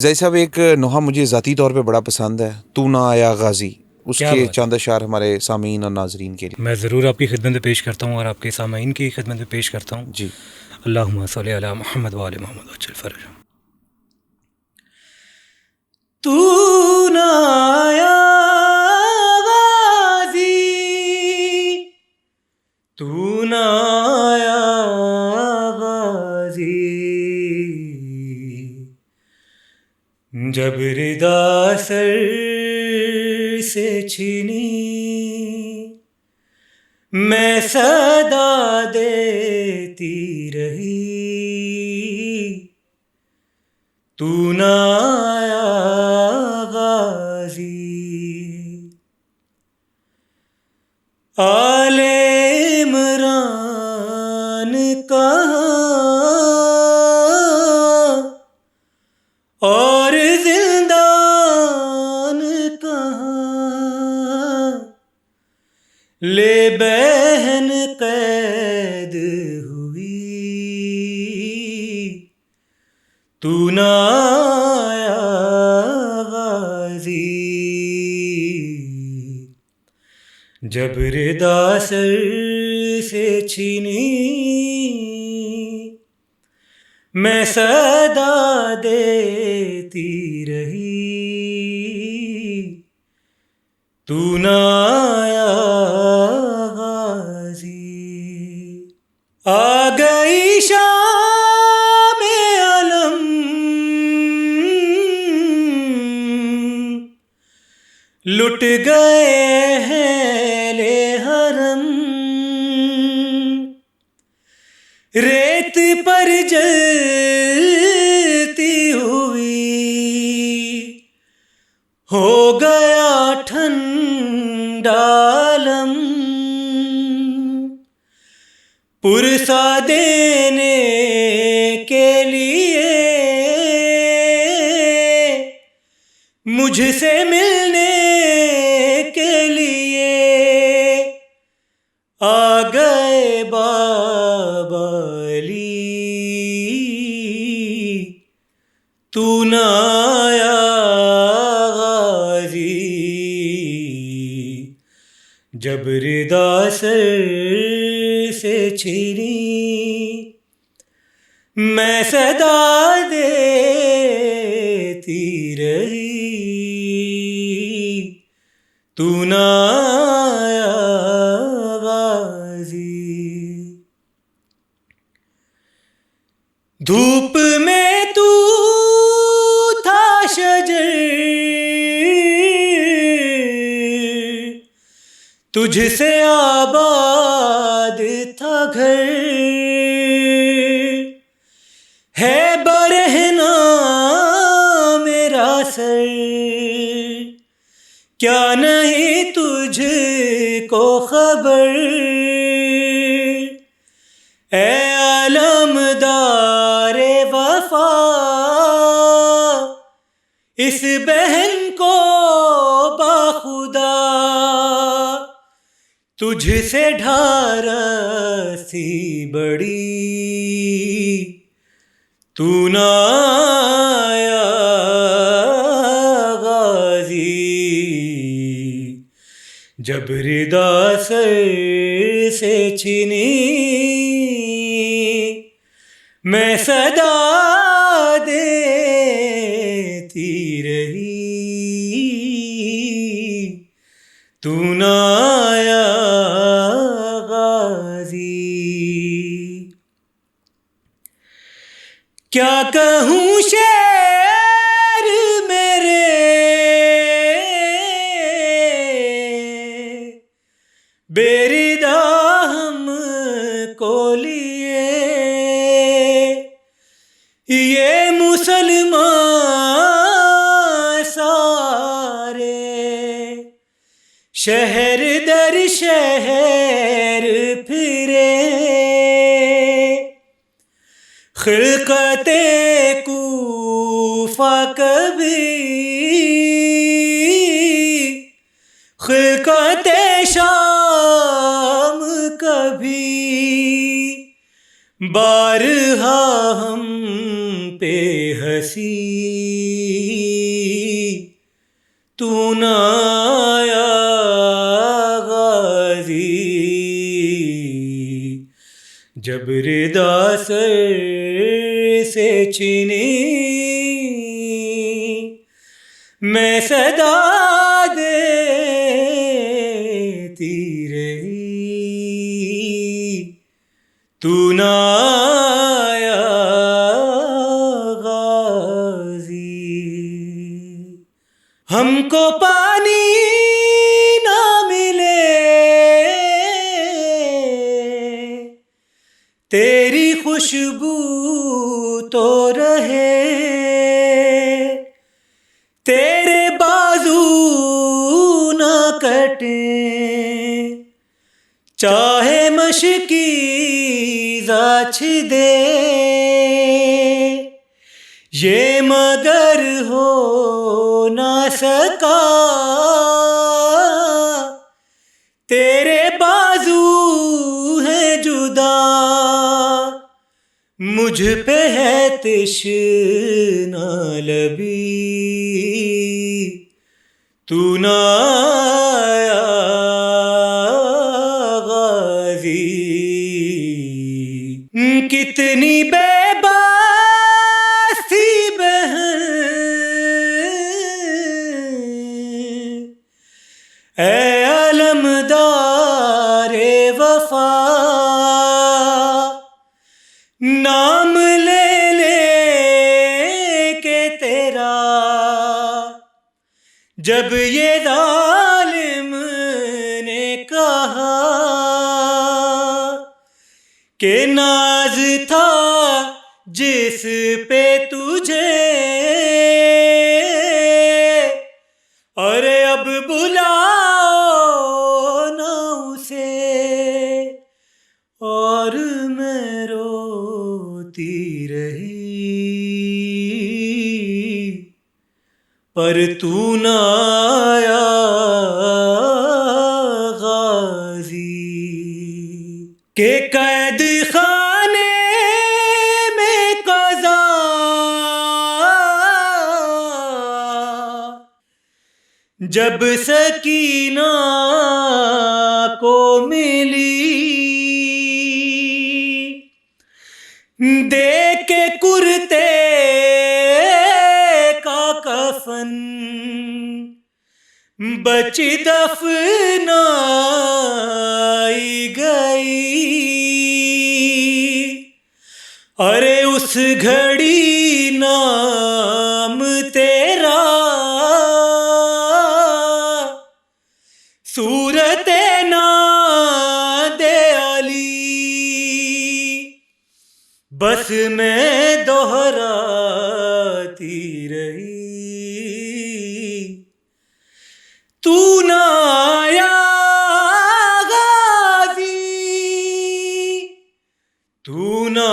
ज़ै साहब एक नोहा मुझे ज़ाती तौर पे बड़ा पसंद है, तू ना आया गाज़ी, क्या उसके बात है। चंद अशार हमारे सामीन और नाज़रीन के लिए। मैं ज़रूर आपकी खिदमत में पेश करता हूँ और आपके सामाइन की खिदमत में पेश करता हूँ। जी। अल्लाहुम्मा सल्ली अला मुहम्मद व आले मोहम्मद वज्जल फ़रज। तू ना आया गाज़ी, तू ना आया गाज़ी, जब रिदा सर से छीनी मैं सदा देती रही, तू ना आया गाज़ी। आले इमरान कहाँ और जिंदान कहाँ, ले बहन कैद हुई, तू ना आया गाज़ी, जब रिदा सर से छीनी मैं सदा देती रही, तू ना आया गाज़ी। आ गई शाम अलम, लुट गए हैं ले हरम, रेत पर जलती हुई हो गया ठंडा आलम, पुरसा देने के लिए मुझसे मिलने के लिए आ गए बाबा अली, तू ना आया गाज़ी, जब रिदा सर से छीनी मैं सदा देती रही, तू ना आया गाज़ी। धूप में तू था शजर, तुझसे आबाद था घर, है बरहना मेरा सर, क्या नहीं तुझको खबर, ए आलमदारे वफा, इस बहन को बाखुदा तुझसे ढारसी बड़ी, तू ना आया गाज़ी, जब रिदा सर से छीनी मैं सदा देती रही, तू ना आया गाज़ी। क्या कहूँ शेर मेरे बेरिदा हमको लिए, ये मुसलमान सारे शहर दर शहर फिरे, खिलकते कूफा कभी, खिलकते शाम कभी, बारहा हम पे हंसी, जब रिदा सर से छिनी मैं सदा देती रही, तू ना आया गाजी। हमको पानी ना मिले तेरी खुशबू तो रहे, तेरे बाजू ना कटे चाहे मशकीज़ दे, ये मगर हो ना सका तेरे बाजू है जुदा, मुझ पे है तिश्ना लबी, तू ना आया गाजी। कितनी बेबस थी बहन ऐ अलमदारे वफा, नाम ले ले के तेरा जब ये जालिम ने कहा कि नाज था जिस पे तुझे, अरे अब बुलाओ ना उसे, और मैं रोती रही पर तू ना आया गाजी। के कैद खाने में कज़ा जब सकीना को मिली, दे के कुर्ते का कफन बची दफनाई गई, अरे उस घड़ी नाम तेरा सूरत नादे अली बस मैं दोहराती रही, तू ना आया गाजी, तू ना